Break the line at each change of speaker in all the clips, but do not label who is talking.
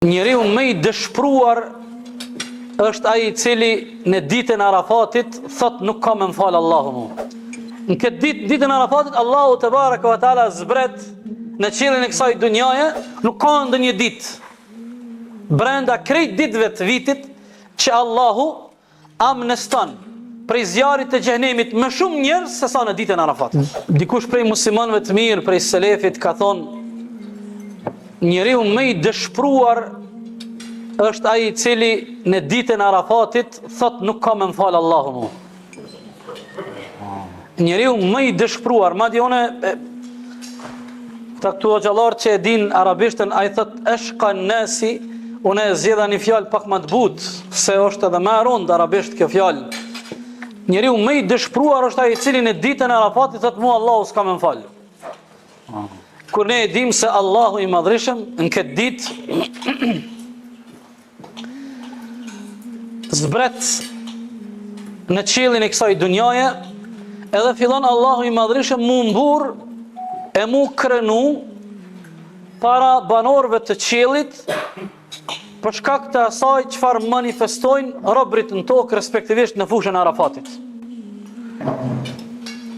Njeriu më i dëshpruar është ai I cili në ditën e Arafatit thot nuk ka më fal Allahu mua. Në këtë ditën e Arafatit Allahu te baraka ve taala zbret në qiellin e kësaj dunjaje, nuk ka ndonjë ditë brenda krejt ditëve të vitit që Allahu amneston prej zjarrit të xhenemit më shumë njerëz se sa në ditën e Arafatit. Dikush prej muslimanëve të mirë, prej selefit ka thonë njeriu më I dëshpruar është ai I cili në ditën e Arafatit thot nuk ka më fal Allahu mua. Njeriu më I dëshpruar, madje unë këta këtu xhallar që e din arabishtën, ai thot ashqa nasi, unë e zgjedha një fjalë pak më të butë, se është edhe më e rëndë arabisht kjo fjalë. Njeriu më I dëshpruar është ai I cili në ditën e Arafatit thot mua Allahu s'ka më fal. Kur ne e dim se Allahu I madhreshëm në këtë ditë zbret në qiellin e kësaj dunjaje, edhe fillon Allahu I madhreshëm mu mbur e mu krenu para banorëve të qiellit për shkak të asaj çfarë manifestojnë robërit në tokë, respektivisht në fushën e Arafatit.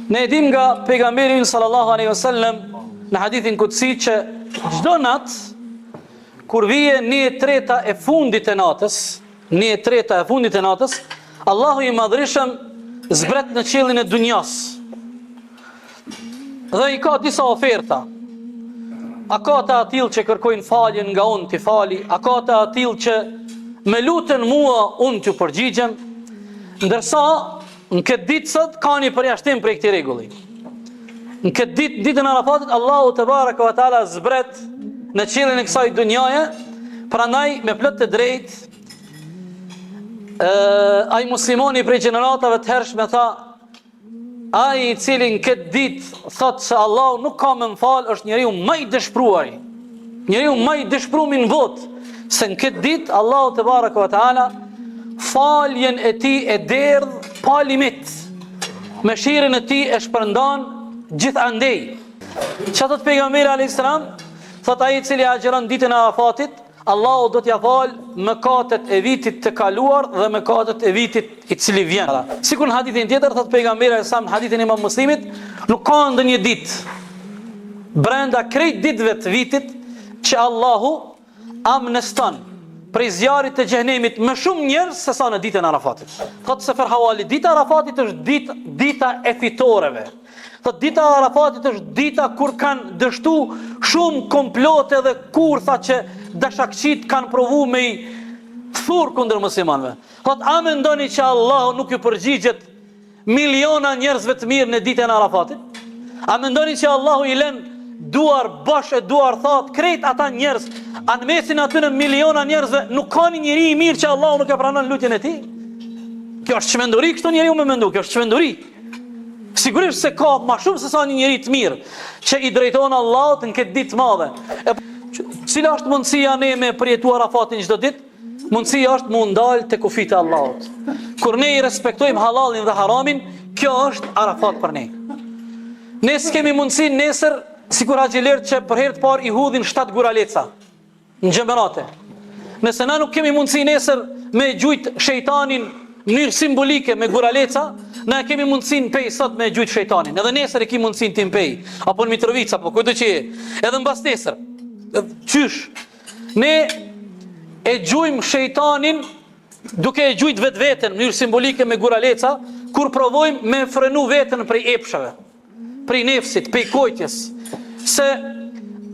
Ne e dim nga pejgamberi sallallahu alaihi wasallam në hadithin kutsi që çdo natë kur vije 1/3 e fundit të natës, 1/3 e fundit të natës, Allahu I madhreshëm zbret në qiellin e dunjas. Dhe I ka disa oferta. A ka të atill që kërkojnë faljen nga unë t'i fali, a ka të atill që me lutën mua unë t'ju përgjigjem, ndërsa në këtë ditë sot ka një përjashtim për këtij rregulli. Në këtë ditë, ditën e Arafatit, Allahu te baraka ve taala zbret në qiellin e kësaj dunjaje, prandaj me plot të drejtë ai muslimani prej gjeneratave të hershme tha, ai I cili në këtë ditë thot se Allahu nuk ka më fal është njeriu më I dëshpruar. Njeriu më I dëshpruar në botë, se në këtë ditë Allahu te baraka ve taala faljen e tij e derdh pa limit. Mëshirën e tij e shpërndan gjithandej. Çfarë thot pejgamberi alayhis salam? Thot ai I cili agjeron ditën e Arafatit, Allahu do t'ja fal mëkatet e vitit të kaluar dhe mëkatet e vitit I cili vjen. Sikur në hadithin tjetër thot pejgamberi alayhis salam, hadithin e Imam Muslimit, nuk ka ndonjë ditë brenda krejt ditëve të vitit që Allahu amneston prej zjarrit të xhenemit më shumë njerëz se sa në ditën e Arafatit. Thot Sefer Hawali, dita e Arafatit është dita e fitoreve. Thot dita e Arafatit është dita kur kanë dështu shumë komplote dhe kurtha që dashakçit kanë provu me I thurr kundër muslimanëve. Thot a mendoni që Allahu nuk ju përgjigjet miliona njerëzve të mirë në ditën e Arafatit? A mendoni që Allahu I lën duar bash e duar thot krejt ata njerëz, anë mesin aty në miliona njerëzve nuk ka një njeri I mirë që Allahu nuk e pranon lutjen e tij? Kjo është çmenduri, kështu njeriu më mendon, kjo është çmenduri. Sigurisht se ka ma shumë se sa një njeri të mirë që I drejton Allahut në këtë ditë të madhe. Cila është mundësia ne me përjetu Arafatin çdo ditë? Mundësia është mu ndalë te kufit e Allahut. Kur ne I respektojmë halalin dhe haramin, kjo është Arafat për ne. Ne s'kemi mundësi nesër, sikur haxhilert që për herë të parë I hudhin 7 guraleca në xhemerate. Nëse na nuk kemi mundësi nesër me gjujt shejtanin në mënyrë simbolike me guraleca, na kemi mundësinë pej sot me gjujt shejtanin. Edhe nesër e kemi mundësinë tim pej, apo në Mitrovica, apo kujto që edhe mbas nesër. Qysh? Ne e gjujmë shejtanin duke e gjujt vetveten në mënyrë simbolike me guraleca, kur provojmë me frenu veten prej epshave, prej nefsit, prej kojtjes. Se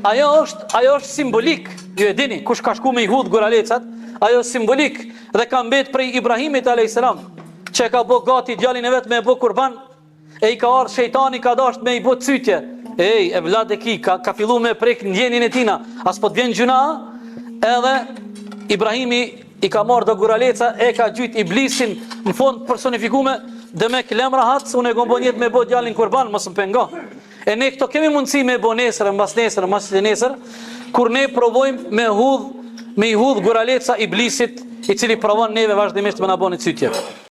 ajo është simbolik. Ju e dini, kush ka shku me I hudh guralecat, ajo është simbolik dhe ka mbet prej Ibrahimit alayhis salam, që ka bë gati djalin e vet me e bë kurban, e I ka ardhur shejtani ka dashur me I bë cytje. Ej, e vlad e ki, ka fillu me prek ndjenin e tina, as po t'vjen gjuna, edhe Ibrahimi I ka marrë do guraleca, e ka gjujt Iblisin në fond personifikume, dhe me klemra hatës, unë e gombo njet me bë djalin kurban, mos më penga. E ne këto kemi mundësi me bë nesër, mbas nesër, kur ne provojmë me I hudh guraleca Iblisit, I cili provon neve vazhdimisht me na bëni cytje.